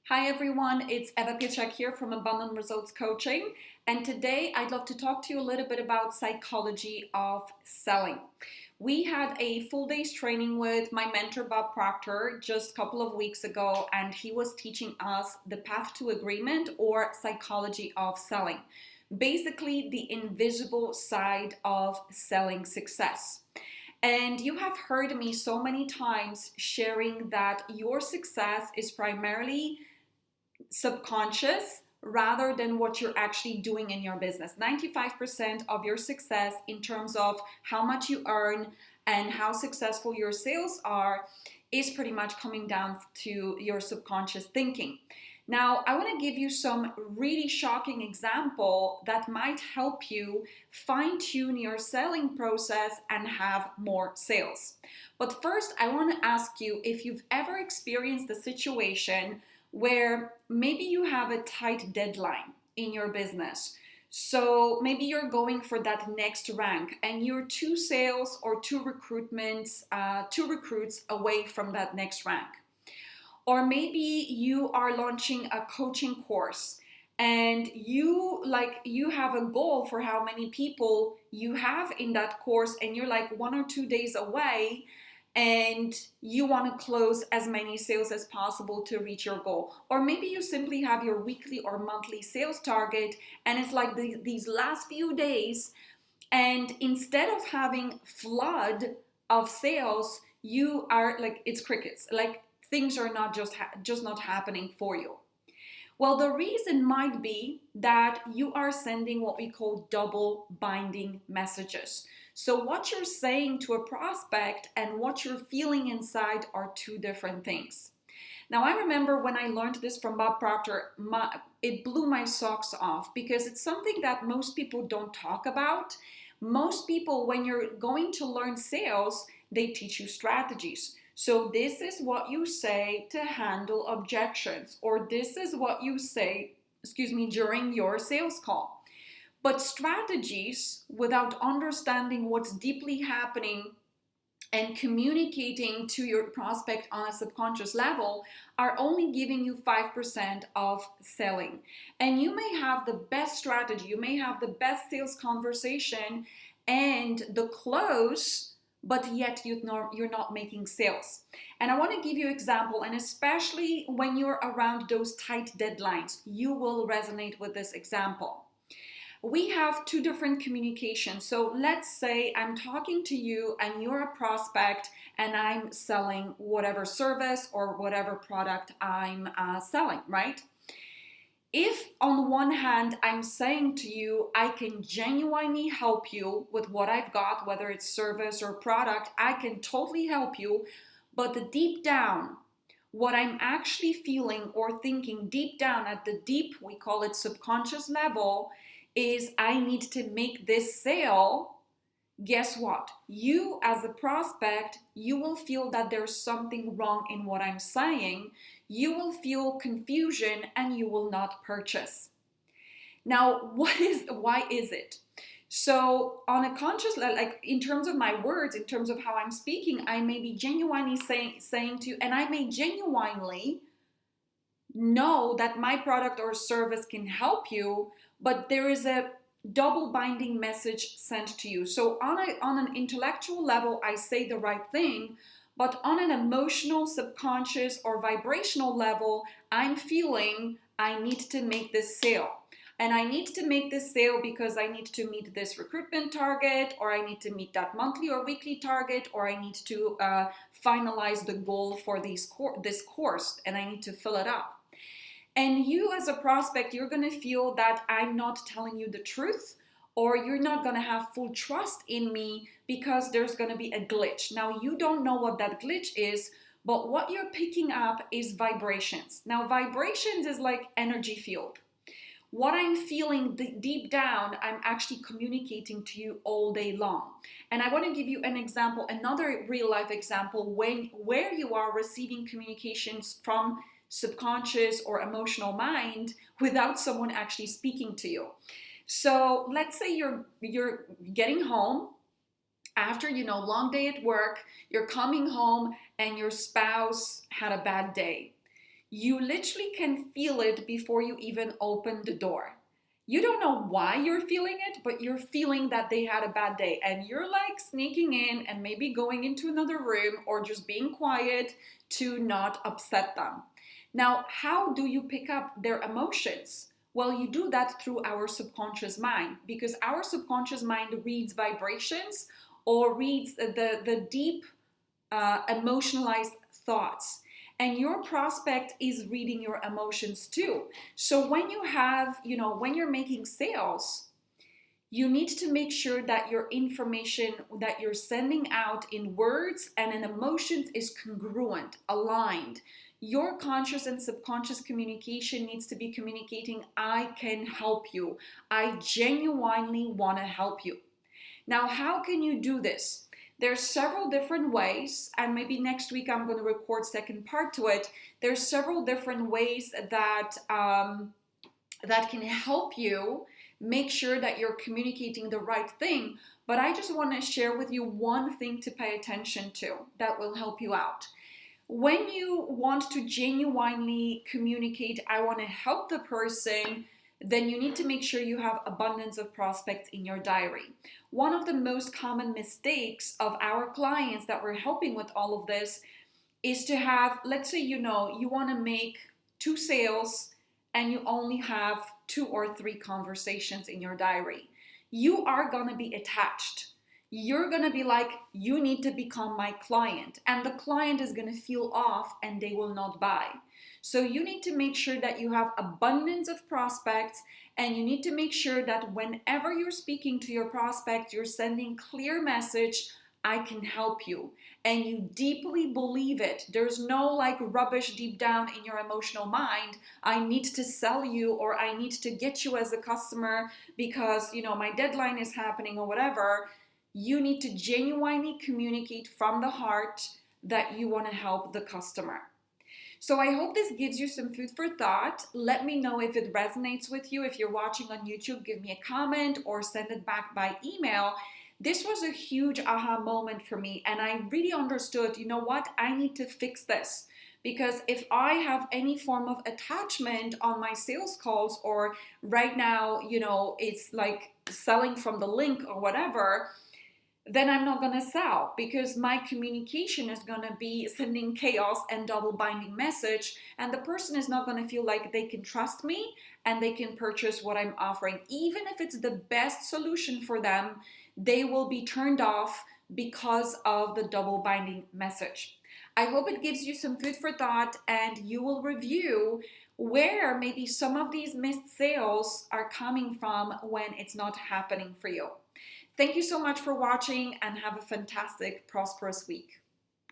Hi everyone, it's Eva Pieczak here from Abundant Results Coaching, and today I'd love to talk to you a little bit about psychology of selling. We had a full day's training with my mentor Bob Proctor just a couple of weeks ago, and he was teaching us the path to agreement or psychology of selling. Basically, the invisible side of selling success. And you have heard me so many times sharing that your success is primarily subconscious rather than what you're actually doing in your business. 95% of your success in terms of how much you earn and how successful your sales are is pretty much coming down to your subconscious thinking. Now, I want to give you some really shocking example that might help you fine-tune your selling process and have more sales. But first, I want to ask you if you've ever experienced a situation where maybe you have a tight deadline in your business. So maybe you're going for that next rank and you're two sales or two recruits away from that next rank. Or maybe you are launching a coaching course and you have a goal for how many people you have in that course and you're like 1 or 2 days away and you want to close as many sales as possible to reach your goal. Or maybe you simply have your weekly or monthly sales target and it's like these last few days, and instead of having flood of sales, you are like, it's crickets. Like things are not just not happening for you. Well, the reason might be that you are sending what we call double binding messages. So what you're saying to a prospect and what you're feeling inside are two different things. Now, I remember when I learned this from Bob Proctor, it blew my socks off because it's something that most people don't talk about. Most people, when you're going to learn sales, they teach you strategies. So this is what you say to handle objections, or this is what you say, during your sales call. But strategies without understanding what's deeply happening and communicating to your prospect on a subconscious level are only giving you 5% of selling. And you may have the best strategy, you may have the best sales conversation and the close, but yet you're not making sales. And I want to give you an example, and especially when you're around those tight deadlines, you will resonate with this example. We have two different communications. So let's say I'm talking to you and you're a prospect and I'm selling whatever service or whatever product I'm selling, right? If on one hand I'm saying to you, I can genuinely help you with what I've got, whether it's service or product, I can totally help you. But deep down, what I'm actually feeling or thinking deep down at the deep, we call it subconscious level, is I need to make this sale. Guess what? You as a prospect, you will feel that there's something wrong in what I'm saying. You will feel confusion and you will not purchase. Now, why is it? So on a conscious level, like in terms of my words, in terms of how I'm speaking, I may be genuinely saying to you, and I may genuinely know that my product or service can help you, but there is a double binding message sent to you. So on an intellectual level, I say the right thing, but on an emotional, subconscious, or vibrational level, I'm feeling I need to make this sale. And I need to make this sale because I need to meet this recruitment target, or I need to meet that monthly or weekly target, or I need to finalize the goal for this course, and I need to fill it up. And you as a prospect, you're going to feel that I'm not telling you the truth, or you're not going to have full trust in me because there's going to be a glitch. Now, you don't know what that glitch is, but what you're picking up is vibrations. Now, vibrations is like energy field. What I'm feeling deep down, I'm actually communicating to you all day long. And I want to give you an example, another real life example, where you are receiving communications from subconscious or emotional mind without someone actually speaking to you. So let's say you're getting home after long day at work, you're coming home and your spouse had a bad day. You literally can feel it before you even open the door. You don't know why you're feeling it, but you're feeling that they had a bad day and you're like sneaking in and maybe going into another room or just being quiet to not upset them. Now, how do you pick up their emotions? Well, you do that through our subconscious mind, because our subconscious mind reads vibrations or reads the deep emotionalized thoughts. And your prospect is reading your emotions too. So when you have, when you're making sales, you need to make sure that your information that you're sending out in words and in emotions is congruent, aligned. Your conscious and subconscious communication needs to be communicating, I can help you. I genuinely want to help you. Now, how can you do this? There's several different ways, and maybe next week I'm going to record second part to it. There's several different ways that can help you make sure that you're communicating the right thing. But I just want to share with you one thing to pay attention to that will help you out. When you want to genuinely communicate, I want to help the person, then you need to make sure you have abundance of prospects in your diary. One of the most common mistakes of our clients that we're helping with all of this is to have, let's say, you want to make 2 sales and you only have 2 or 3 conversations in your diary. You are going to be attached. You're going to be like, you need to become my client. And the client is going to feel off and they will not buy. So you need to make sure that you have abundance of prospects, and you need to make sure that whenever you're speaking to your prospect, you're sending clear message, I can help you. And you deeply believe it. There's no like rubbish deep down in your emotional mind. I need to sell you, or I need to get you as a customer because, my deadline is happening or whatever. You need to genuinely communicate from the heart that you want to help the customer. So I hope this gives you some food for thought. Let me know if it resonates with you. If you're watching on YouTube, give me a comment or send it back by email. This was a huge aha moment for me, and I really understood, you know what, I need to fix this. Because if I have any form of attachment on my sales calls, or right now, it's like selling from the link or whatever, then I'm not going to sell, because my communication is going to be sending chaos and double binding message, and the person is not going to feel like they can trust me and they can purchase what I'm offering. Even if it's the best solution for them, they will be turned off because of the double binding message. I hope it gives you some food for thought, and you will review where maybe some of these missed sales are coming from when it's not happening for you. Thank you so much for watching, and have a fantastic, prosperous week.